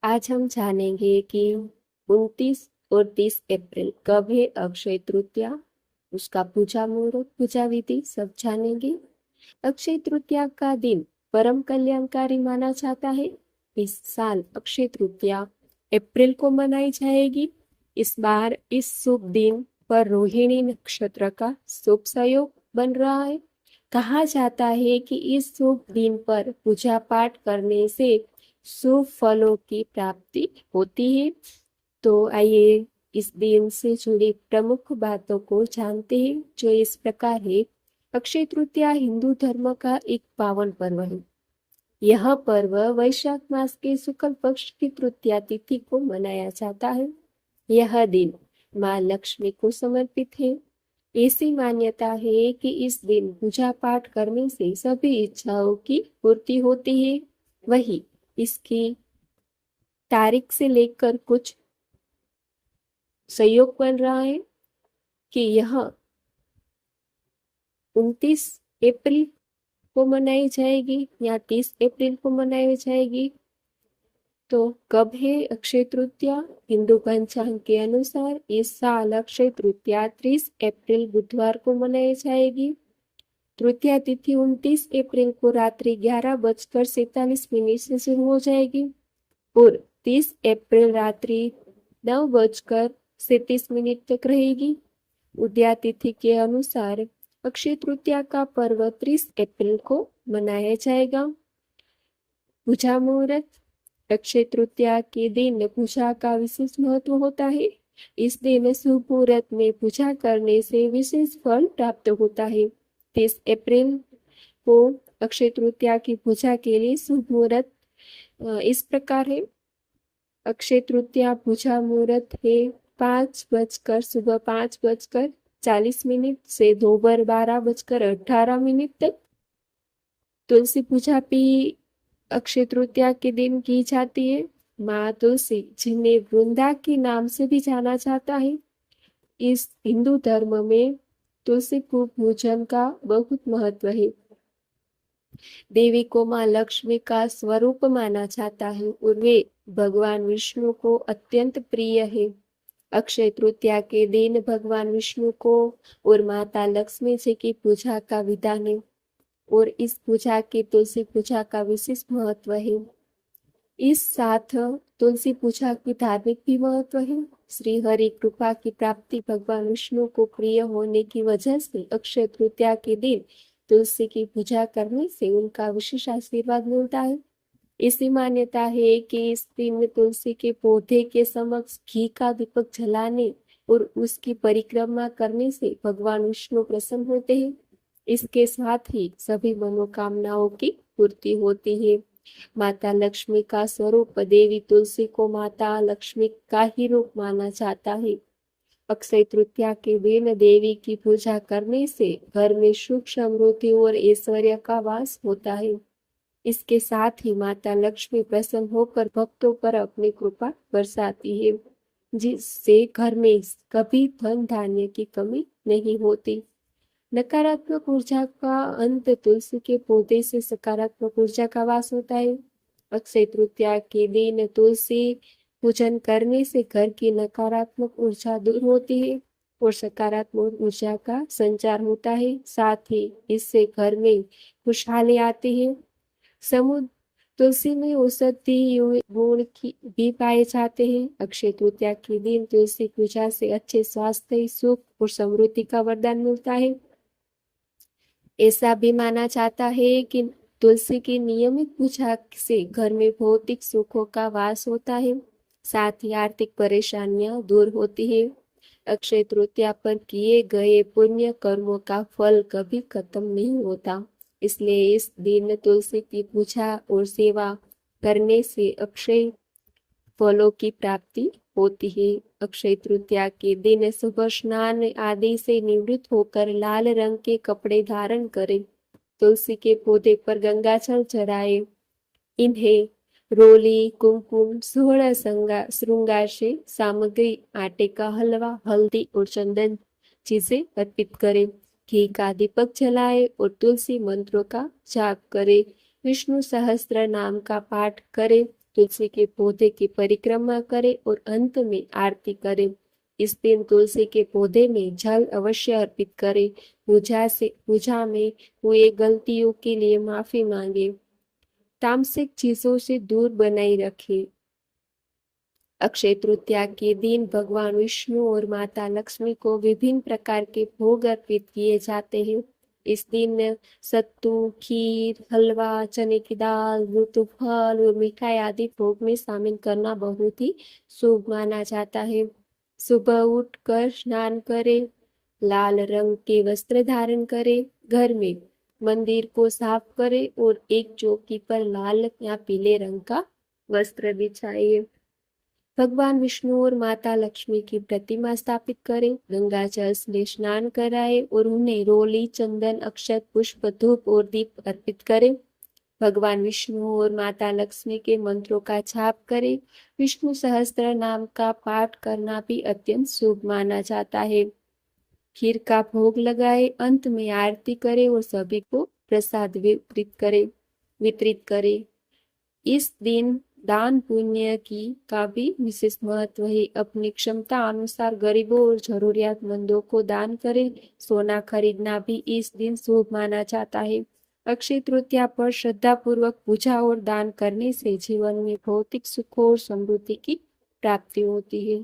आज हम जानेंगे कि 29 और 30 अप्रैल कब है अक्षय तृतीया, उसका पूजा मुहूर्त, पूजा विधि सब जानेंगे। अक्षय तृतीया का दिन परम कल्याणकारी माना जाता है। इस साल अक्षय तृतीया अप्रैल को मनाई जाएगी। इस बार इस शुभ दिन पर रोहिणी नक्षत्र का शुभ संयोग बन रहा है। कहा जाता है कि इस शुभ दिन पर पूजा पाठ करने से शुभ फलों की प्राप्ति होती है। तो आइए इस दिन से जुड़ी प्रमुख बातों को जानते हैं, जो इस प्रकार है। अक्षय तृतीया हिंदू धर्म का एक पावन पर्व है। यह पर्व वैशाख मास के शुक्ल पक्ष की तृतीया तिथि को मनाया जाता है। यह दिन माँ लक्ष्मी को समर्पित है। ऐसी मान्यता है कि इस दिन पूजा पाठ करने से सभी इच्छाओं की पूर्ति होती है। वही इसकी तारीख से लेकर कुछ संयोग बन रहा है कि यह 29 अप्रैल को मनाई जाएगी या 30 अप्रैल को मनाई जाएगी। तो कब है अक्षय तृतीया? हिंदू पंचांग के अनुसार इस साल अक्षय तृतीया 30 अप्रैल बुधवार को मनाई जाएगी। तृतीया तिथि 29 अप्रैल को रात्रि 11:47 से शुरू हो जाएगी और 30 अप्रैल रात्रि 9:37 तक रहेगी। उदया तिथि के अनुसार अक्षय तृतीया का पर्व 30 अप्रैल को मनाया जाएगा। पूजा मुहूर्त। अक्षय तृतीया के दिन पूजा का विशेष महत्व होता है। इस दिन शुभ मुहूर्त में पूजा करने से विशेष फल प्राप्त होता है। 30 अप्रैल को अक्षय तृतीया की पूजा के लिए शुभ मुहूर्त इस प्रकार है। अक्षय तृतीया पूजा मुहूर्त है सुबह 5:40 से दोपहर 12:18 तक। तुलसी पूजा भी अक्षय तृतीया के दिन की जाती है। माँ तुलसी, जिन्हें वृंदा के नाम से भी जाना जाता है, इस हिंदू धर्म में तुलसी को पूजन का बहुत महत्व है। देवी को माँ लक्ष्मी का स्वरूप माना जाता है और वे भगवान विष्णु को अत्यंत प्रिय है। अक्षय तृतीया के दिन भगवान विष्णु को और माता लक्ष्मी जी की पूजा का विधान है और इस पूजा की तुलसी पूजा का विशेष महत्व है। इस साथ तुलसी पूजा की धार्मिक भी महत्व है। श्री हरि कृपा की प्राप्ति भगवान विष्णु को प्रिय होने की वजह से अक्षय तृतीया के दिन तुलसी की पूजा करने से उनका विशेष आशीर्वाद मिलता है। ऐसी मान्यता है कि इस दिन तुलसी के पौधे के समक्ष घी का दीपक जलाने और उसकी परिक्रमा करने से भगवान विष्णु प्रसन्न होते हैं। इसके साथ ही सभी मनोकामनाओं की पूर्ति होती है। माता लक्ष्मी का स्वरूप देवी तुलसी को माता लक्ष्मी का ही रूप माना जाता है। अक्षय तृतीया के दिन देवी की पूजा करने से घर में सुख समृद्धि और ऐश्वर्य का वास होता है। इसके साथ ही माता लक्ष्मी प्रसन्न होकर भक्तों पर अपनी कृपा बरसाती है, जिससे घर में कभी धन धान्य की कमी नहीं होती। नकारात्मक ऊर्जा का अंत। तुलसी के पौधे से सकारात्मक ऊर्जा का वास होता है। अक्षय तृतीया के दिन तुलसी पूजन करने से घर की नकारात्मक ऊर्जा दूर होती है और सकारात्मक ऊर्जा का संचार होता है। साथ ही इससे घर में खुशहाली आती है। समुद्र तुलसी में औषधि गुण भी पाए जाते हैं। अक्षय तृतीया के दिन तुलसी पूजा से अच्छे स्वास्थ्य, सुख और समृद्धि का वरदान मिलता है। ऐसा भी माना जाता है कि तुलसी की नियमित पूजा से घर में भौतिक सुखों का वास होता है, साथ ही आर्थिक परेशानियां दूर होती है। अक्षय तृतीया पर किए गए पुण्य कर्मों का फल कभी खत्म नहीं होता, इसलिए इस दिन तुलसी की पूजा और सेवा करने से अक्षय फलों की प्राप्ति होती है। अक्षय तृतीया के दिन सुबह स्नान आदि से निवृत्त होकर लाल रंग के कपड़े धारण करें, तुलसी के पौधे पर गंगाजल चढ़ाए, इन्हें रोली, कुमकुम, 16 श्रृंगार से सामग्री, आटे का हलवा, हल्दी और चंदन चीजें अर्पित करें, घी का दीपक जलाए और तुलसी मंत्रों का जाप करें, विष्णु सहस्त्र नाम का पाठ करें तुलसी के पौधे की परिक्रमा करें और अंत में आरती करें। इस दिन तुलसी के पौधे में जल अवश्य अर्पित करें। पूजा में हुए गलतियों के लिए माफी मांगे। तामसिक चीजों से दूर बनाए रखें। अक्षय तृतीया के दिन भगवान विष्णु और माता लक्ष्मी को विभिन्न प्रकार के भोग अर्पित किए जाते हैं। इस दिन सत्तू, खीर, हलवा, चने की दाल, ऋतु फल और मिठाई आदि भोग में शामिल करना बहुत ही शुभ माना जाता है। सुबह उठकर स्नान करें, लाल रंग के वस्त्र धारण करें, घर में मंदिर को साफ करें और एक चौकी पर लाल या पीले रंग का वस्त्र बिछाइए। भगवान विष्णु और माता लक्ष्मी की प्रतिमा स्थापित करें, गंगा जल से स्नान कराएं और उन्हें रोली, चंदन, अक्षत, पुष्प, धूप और दीप अर्पित करें। भगवान विष्णु और माता लक्ष्मी के मंत्रों का जाप करें। विष्णु सहस्त्र नाम का पाठ करना भी अत्यंत शुभ माना जाता है। खीर का भोग लगाए, अंत में आरती करें और सभी को प्रसाद वितरित करें। इस दिन दान पुण्य की का भी विशेष महत्व है। अपनी क्षमता अनुसार गरीबों और जरूरियातमंदों को दान करें। सोना खरीदना भी इस दिन शुभ माना जाता है। अक्षय तृतीया पर श्रद्धा पूर्वक पूजा और दान करने से जीवन में भौतिक सुख और समृद्धि की प्राप्ति होती है।